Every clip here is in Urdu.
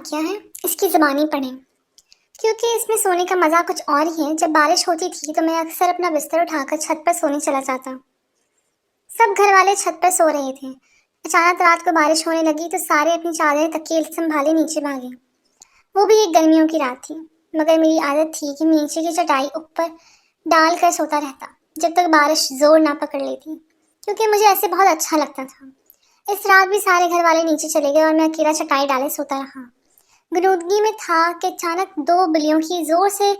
واقعہ ہے، اس کی زبانی پڑھیں کیونکہ اس میں سونے کا مزہ کچھ اور ہی ہے۔ جب بارش ہوتی تھی تو میں اکثر اپنا بستر اٹھا کر چھت پر سونے چلا جاتا۔ سب گھر والے چھت پر سو رہے تھے۔ اچانک رات کو بارش ہونے لگی تو سارے اپنی چادریں تکیے سنبھالے نیچے بھاگے۔ وہ بھی ایک گرمیوں کی رات تھی، مگر میری عادت تھی کہ نیچے کی چٹائی اوپر ڈال کر سوتا رہتا جب تک بارش زور نہ پکڑ لیتی، کیونکہ مجھے ایسے بہت اچھا لگتا تھا۔ اس رات بھی سارے گھر والے نیچے چلے گئے اور میں اکیلا چٹائی ڈالے سوتا رہا۔ غنودگی میں تھا کہ اچانک 2 بلیوں کی زور سے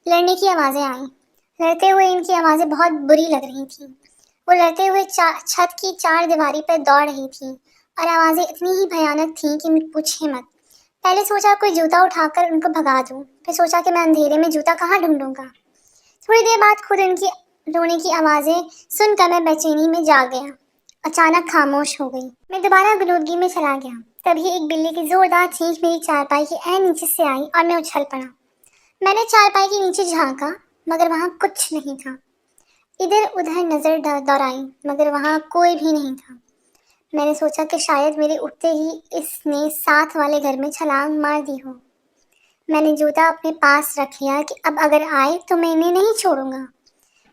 لڑنے کی آوازیں آئیں۔ لڑتے ہوئے ان کی آوازیں بہت بری لگ رہی تھیں۔ وہ لڑتے ہوئے چھت کی 4 دیواری پر دوڑ رہی تھیں اور آوازیں اتنی ہی بھیانک تھیں کہ پوچھے مت۔ پہلے سوچا کوئی جوتا اٹھا کر ان کو بھگا دوں، پھر سوچا کہ میں اندھیرے میں جوتا کہاں ڈھونڈوں گا۔ تھوڑی دیر بعد خود ان کی رونے کی آوازیں سن کر میں بے چینی میں جاگ گیا۔ اچانک خاموش ہو گئی۔ میں دوبارہ غنودگی میں چلا گیا۔ تبھی ایک بلی کی زوردار چیخ میری چارپائی کے عین نیچے سے آئی اور میں اچھل پڑا۔ میں نے چارپائی کے نیچے جھانکا مگر وہاں کچھ نہیں تھا۔ ادھر ادھر نظر دوڑائی مگر وہاں کوئی بھی نہیں تھا۔ میں نے سوچا کہ شاید میرے اٹھتے ہی اس نے ساتھ والے گھر میں چھلانگ مار دی ہو۔ میں نے جوتا اپنے پاس رکھ لیا کہ اب اگر آئے تو میں انہیں نہیں چھوڑوں گا۔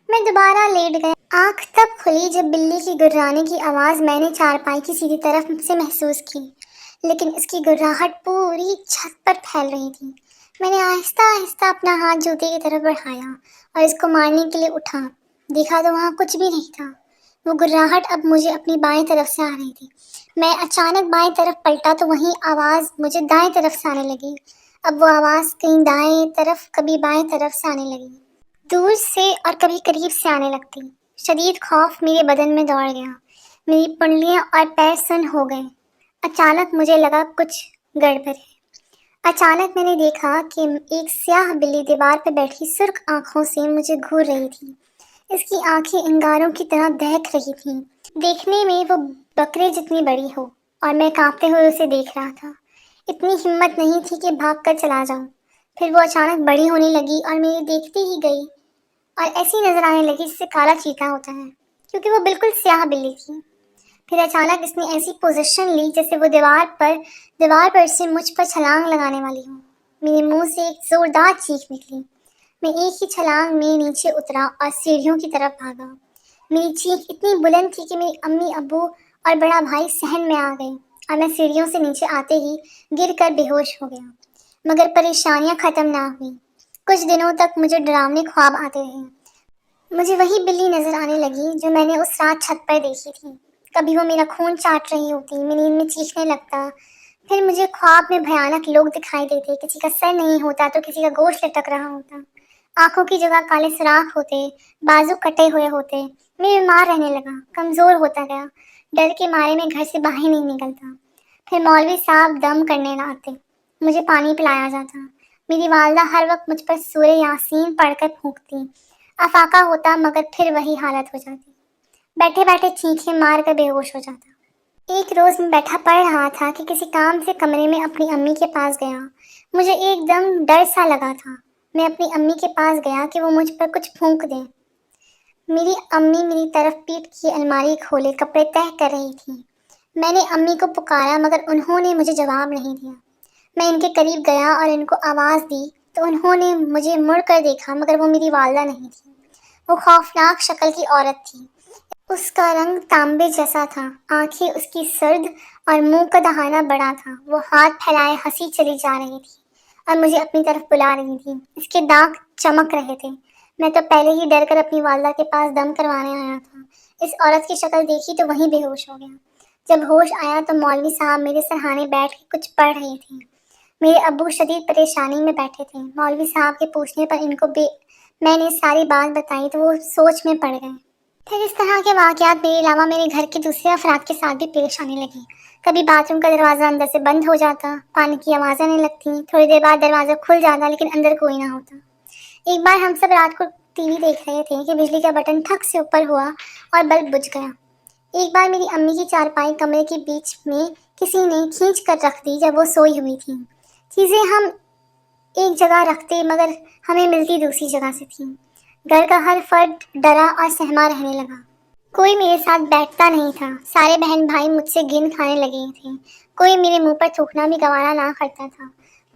میں دوبارہ لیٹ گیا۔ آنکھ تب کھلی جب بلی کی گررانے کی آواز میں نے چارپائی کی سیدھی طرف سے محسوس کی، لیکن اس کی گرراہٹ پوری چھت پر پھیل رہی تھی۔ میں نے آہستہ آہستہ اپنا ہاتھ جوتے کی طرف بڑھایا اور اس کو مارنے کے لیے اٹھا۔ دیکھا تو وہاں کچھ بھی نہیں تھا۔ وہ گرراہٹ اب مجھے اپنی بائیں طرف سے آ رہی تھی۔ میں اچانک بائیں طرف پلٹا تو وہی آواز مجھے دائیں طرف سے آنے لگی۔ اب وہ آواز کہیں دائیں طرف کبھی بائیں طرف سے آنے لگی، دور سے اور کبھی قریب سے آنے لگتی۔ شدید خوف میرے بدن میں دوڑ گیا۔ میری پنڈلیاں اور پیر سن ہو گئے۔ اچانک مجھے لگا کچھ گڑبڑ ہے۔ اچانک میں نے دیکھا کہ ایک سیاہ بلی دیوار پہ بیٹھی سرخ آنکھوں سے مجھے گھور رہی تھی۔ اس کی آنکھیں انگاروں کی طرح دہک رہی تھیں۔ دیکھنے میں وہ بکرے جتنی بڑی ہو اور میں کانپتے ہوئے اسے دیکھ رہا تھا۔ اتنی ہمت نہیں تھی کہ بھاگ کر چلا جاؤں۔ پھر وہ اچانک بڑی ہونے لگی اور میرے دیکھتی ہی گئی اور ایسی نظر آنے لگی جس سے کالا چیتا ہوتا ہے، کیونکہ وہ بالکل سیاہ بلی تھی۔ پھر اچانک اس نے ایسی پوزیشن لی جیسے وہ دیوار پر سے مجھ پر چھلانگ لگانے والی ہو۔ میرے منہ سے ایک زوردار چیخ نکلی۔ میں ایک ہی چھلانگ میں نیچے اترا اور سیڑھیوں کی طرف بھاگا۔ میری چیخ اتنی بلند تھی کہ میری امی ابو اور بڑا بھائی صحن میں آ گئے اور میں سیڑھیوں سے نیچے آتے ہی گر کر بے ہوش ہو گیا۔ مگر پریشانیاں ختم نہ ہوئیں۔ کچھ دنوں تک مجھے ڈراونے خواب آتے رہے۔ مجھے وہی بلی نظر آنے لگی جو میں نے اس رات چھت پر دیکھی تھی۔ کبھی وہ میرا خون چاٹ رہی ہوتی، میں نیند میں چیخنے لگتا۔ پھر مجھے خواب میں بھیانک لوگ دکھائی دیتے، کسی کا سر نہیں ہوتا تو کسی کا گوشت لٹک رہا ہوتا، آنکھوں کی جگہ کالے سراخ ہوتے، بازو کٹے ہوئے ہوتے۔ میں بیمار رہنے لگا، کمزور ہوتا گیا، ڈر کے مارے میں گھر سے باہر نہیں نکلتا۔ پھر مولوی صاحب دم کرنے نہ آتے، مجھے پانی پلایا جاتا۔ میری والدہ ہر وقت مجھ پر سورہ یاسین پڑھ کر پھونکتی، افاقہ ہوتا مگر پھر وہی حالت ہو جاتی، بیٹھے بیٹھے چیخیں مار کر بے ہوش ہو جاتا۔ ایک روز میں بیٹھا پڑھ رہا تھا کہ کسی کام سے کمرے میں اپنی امی کے پاس گیا۔ مجھے ایک دم ڈر سا لگا تھا۔ میں اپنی امی کے پاس گیا کہ وہ مجھ پر کچھ پھونک دیں۔ میری امی میری طرف پیٹ کی الماری کھولے کپڑے تہہ کر رہی تھی۔ میں نے امی کو پکارا مگر انہوں نے مجھے جواب نہیں دیا۔ میں ان کے قریب گیا اور ان کو آواز دی تو انہوں نے مجھے مڑ کر دیکھا مگر وہ میری والدہ نہیں تھی۔ وہ خوفناک شکل کی عورت تھی۔ اس کا رنگ تانبے جیسا تھا، آنکھیں اس کی سرد اور منہ کا دہانہ بڑا تھا۔ وہ ہاتھ پھیلائے ہنسی چلی جا رہی تھی اور مجھے اپنی طرف بلا رہی تھی۔ اس کے دانت چمک رہے تھے۔ میں تو پہلے ہی ڈر کر اپنی والدہ کے پاس دم کروانے آیا تھا۔ اس عورت کی شکل دیکھی تو وہیں بے ہوش ہو گیا۔ جب ہوش آیا تو مولوی صاحب میرے سرہانے بیٹھ کے کچھ پڑھ رہے تھے۔ میرے ابو شدید پریشانی میں بیٹھے تھے۔ مولوی صاحب کے پوچھنے پر میں نے ساری بات بتائی تو وہ سوچ میں پڑ گئے۔ پھر اس طرح کے واقعات میرے علاوہ میرے گھر کے دوسرے افراد کے ساتھ بھی پیش آنے لگے۔ کبھی باتھ روم کا دروازہ اندر سے بند ہو جاتا، پانی کی آوازیں آنے لگتی، تھوڑی دیر بعد دروازہ کھل جاتا لیکن اندر کوئی نہ ہوتا۔ ایک بار ہم سب رات کو ٹی وی دیکھ رہے تھے کہ بجلی کا بٹن ٹھک سے اوپر ہوا اور بلب بجھ گیا۔ ایک بار میری امی کی چارپائی کمرے کے بیچ میں کسی نے کھینچ کر رکھ دی جب وہ سوئی ہوئی تھی۔ چیزیں ہم ایک جگہ رکھتے مگر ہمیں ملتی دوسری جگہ سے تھی۔ گھر کا ہر فرد ڈرا اور سہما رہنے لگا۔ کوئی میرے ساتھ بیٹھتا نہیں تھا۔ سارے بہن بھائی مجھ سے گن کھانے لگے تھے۔ کوئی میرے منہ پر تھوکنا بھی گوارا نہ کرتا تھا۔